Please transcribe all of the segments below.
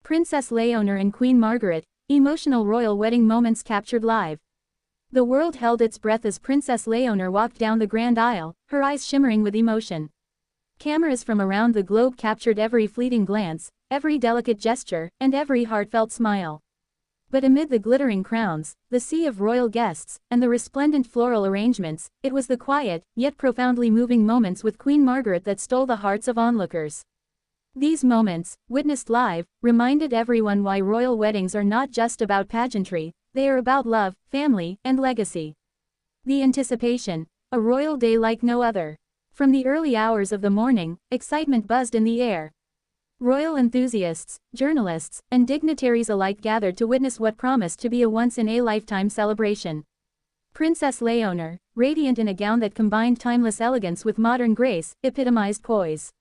Princess Léonor and Queen Margaret, emotional royal wedding moments captured live. The world held its breath as Princess Léonor walked down the grand aisle, her eyes shimmering with emotion. Cameras from around the globe captured every fleeting glance, every delicate gesture, and every heartfelt smile. But amid the glittering crowns, the sea of royal guests, and the resplendent floral arrangements, it was the quiet, yet profoundly moving moments with Queen Margaret that stole the hearts of onlookers. These moments, witnessed live, reminded everyone why royal weddings are not just about pageantry, they are about love, family, and legacy. The anticipation, a royal day like no other. From the early hours of the morning, excitement buzzed in the air. Royal enthusiasts, journalists, and dignitaries alike gathered to witness what promised to be a once-in-a-lifetime celebration. Princess Léonor, radiant in a gown that combined timeless elegance with modern grace, epitomized poise.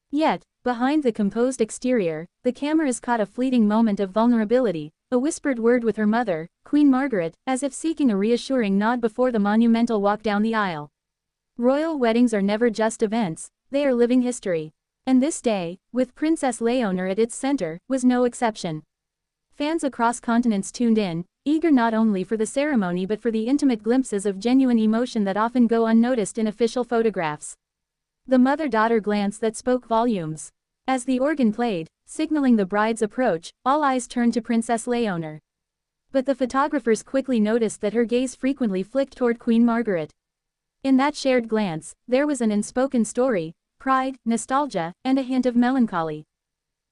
Yet, behind the composed exterior, the cameras caught a fleeting moment of vulnerability, a whispered word with her mother, Queen Margaret, as if seeking a reassuring nod before the monumental walk down the aisle. Royal weddings are never just events, they are living history. And this day, with Princess Léonor at its center, was no exception. Fans across continents tuned in, eager not only for the ceremony but for the intimate glimpses of genuine emotion that often go unnoticed in official photographs. The mother-daughter glance that spoke volumes. As the organ played, signaling the bride's approach, all eyes turned to Princess Léonor. But the photographers quickly noticed that her gaze frequently flicked toward Queen Margaret. In that shared glance, there was an unspoken story, pride, nostalgia, and a hint of melancholy.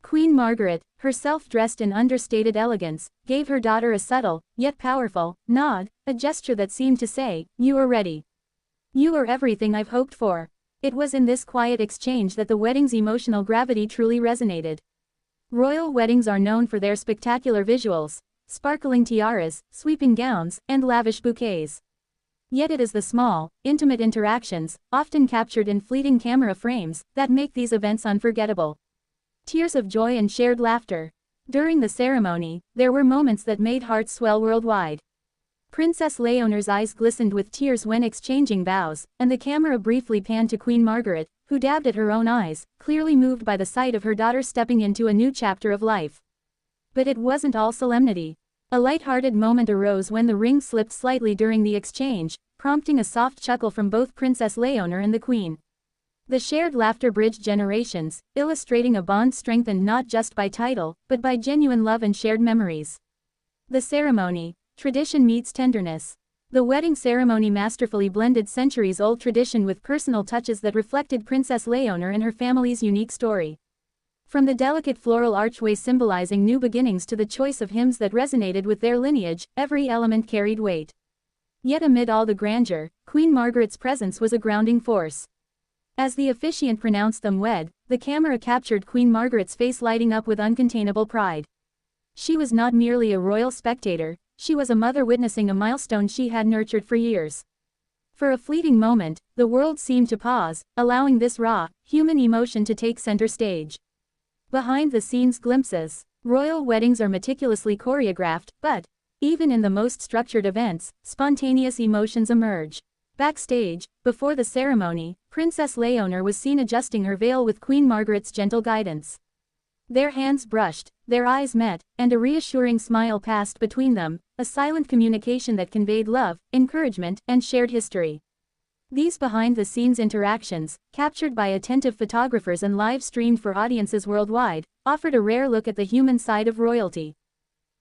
Queen Margaret, herself dressed in understated elegance, gave her daughter a subtle, yet powerful, nod, a gesture that seemed to say, "You are ready. You are everything I've hoped for." It was in this quiet exchange that the wedding's emotional gravity truly resonated. Royal weddings are known for their spectacular visuals, sparkling tiaras, sweeping gowns, and lavish bouquets. Yet it is the small, intimate interactions, often captured in fleeting camera frames, that make these events unforgettable. Tears of joy and shared laughter. During the ceremony, there were moments that made hearts swell worldwide. Princess Léonor's eyes glistened with tears when exchanging vows, and the camera briefly panned to Queen Margaret, who dabbed at her own eyes, clearly moved by the sight of her daughter stepping into a new chapter of life. But it wasn't all solemnity. A light-hearted moment arose when the ring slipped slightly during the exchange, prompting a soft chuckle from both Princess Léonor and the Queen. The shared laughter bridged generations, illustrating a bond strengthened not just by title, but by genuine love and shared memories. The ceremony. Tradition meets tenderness. The wedding ceremony masterfully blended centuries-old tradition with personal touches that reflected Princess Léonor and her family's unique story. From the delicate floral archway symbolizing new beginnings to the choice of hymns that resonated with their lineage, every element carried weight. Yet amid all the grandeur, Queen Margaret's presence was a grounding force. As the officiant pronounced them wed, the camera captured Queen Margaret's face lighting up with uncontainable pride. She was not merely a royal spectator, she was a mother witnessing a milestone she had nurtured for years. For a fleeting moment, the world seemed to pause, allowing this raw, human emotion to take center stage. Behind-the-scenes glimpses. Royal weddings are meticulously choreographed, but, even in the most structured events, spontaneous emotions emerge. Backstage, before the ceremony, Princess Léonor was seen adjusting her veil with Queen Margaret's gentle guidance. Their hands brushed, their eyes met, and a reassuring smile passed between them, a silent communication that conveyed love, encouragement, and shared history. These behind-the-scenes interactions, captured by attentive photographers and live-streamed for audiences worldwide, offered a rare look at the human side of royalty.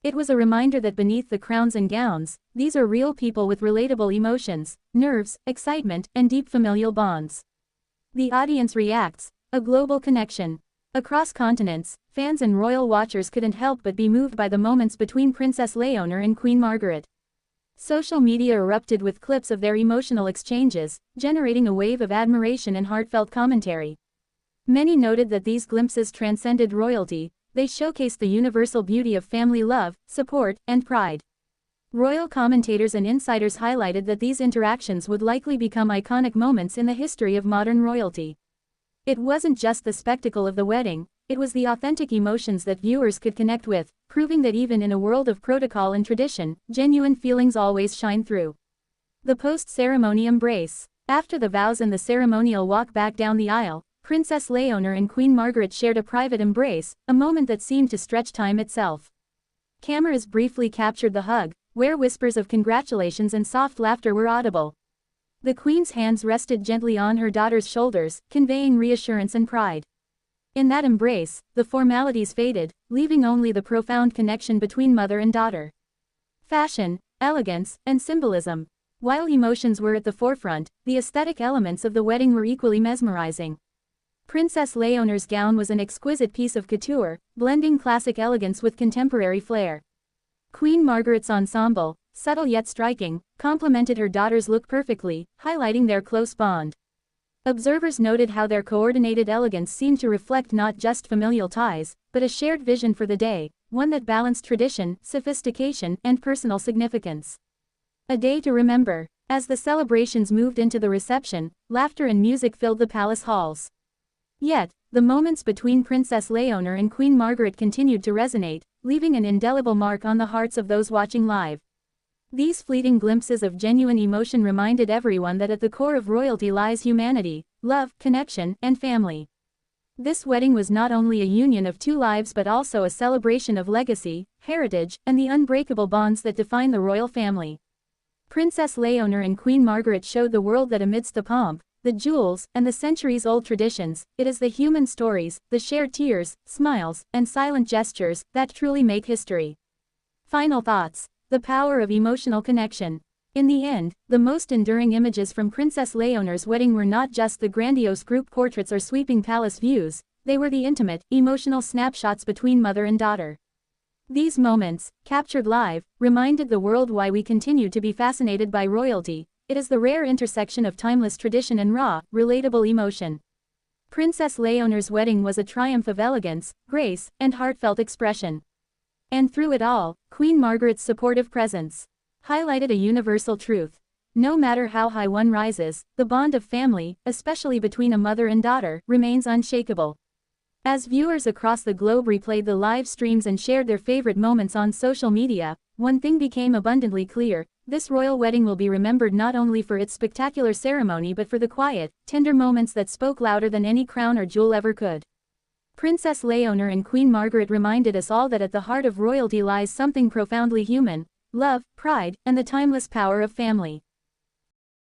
It was a reminder that beneath the crowns and gowns, these are real people with relatable emotions, nerves, excitement, and deep familial bonds. The audience reacts, a global connection. Across continents, fans and royal watchers couldn't help but be moved by the moments between Princess Léonor and Queen Margaret. Social media erupted with clips of their emotional exchanges, generating a wave of admiration and heartfelt commentary. Many noted that these glimpses transcended royalty, they showcased the universal beauty of family love, support, and pride. Royal commentators and insiders highlighted that these interactions would likely become iconic moments in the history of modern royalty. It wasn't just the spectacle of the wedding, it was the authentic emotions that viewers could connect with, proving that even in a world of protocol and tradition, genuine feelings always shine through. The post-ceremony embrace. After the vows and the ceremonial walk back down the aisle, Princess Léonor and Queen Margaret shared a private embrace, a moment that seemed to stretch time itself. Cameras briefly captured the hug, where whispers of congratulations and soft laughter were audible. The Queen's hands rested gently on her daughter's shoulders, conveying reassurance and pride. In that embrace, the formalities faded, leaving only the profound connection between mother and daughter. Fashion, elegance, and symbolism. While emotions were at the forefront, the aesthetic elements of the wedding were equally mesmerizing. Princess Léonor's gown was an exquisite piece of couture, blending classic elegance with contemporary flair. Queen Margaret's ensemble, subtle yet striking, complemented her daughter's look perfectly, highlighting their close bond. Observers noted how their coordinated elegance seemed to reflect not just familial ties, but a shared vision for the day, one that balanced tradition, sophistication, and personal significance. A day to remember. As the celebrations moved into the reception, laughter and music filled the palace halls. Yet, the moments between Princess Léonor and Queen Margaret continued to resonate, leaving an indelible mark on the hearts of those watching live. These fleeting glimpses of genuine emotion reminded everyone that at the core of royalty lies humanity, love, connection, and family. This wedding was not only a union of two lives but also a celebration of legacy, heritage, and the unbreakable bonds that define the royal family. Princess Léonor and Queen Margaret showed the world that amidst the pomp, the jewels, and the centuries-old traditions, it is the human stories, the shared tears, smiles, and silent gestures, that truly make history. Final thoughts. The power of emotional connection. In the end, the most enduring images from Princess Léonor's wedding were not just the grandiose group portraits or sweeping palace views, they were the intimate, emotional snapshots between mother and daughter. These moments, captured live, reminded the world why we continue to be fascinated by royalty. It is the rare intersection of timeless tradition and raw, relatable emotion. Princess Léonor's wedding was a triumph of elegance, grace, and heartfelt expression. And through it all, Queen Margaret's supportive presence highlighted a universal truth. No matter how high one rises, the bond of family, especially between a mother and daughter, remains unshakable. As viewers across the globe replayed the live streams and shared their favorite moments on social media, one thing became abundantly clear: this royal wedding will be remembered not only for its spectacular ceremony but for the quiet, tender moments that spoke louder than any crown or jewel ever could. Princess Léonor and Queen Margaret reminded us all that at the heart of royalty lies something profoundly human: love, pride, and the timeless power of family.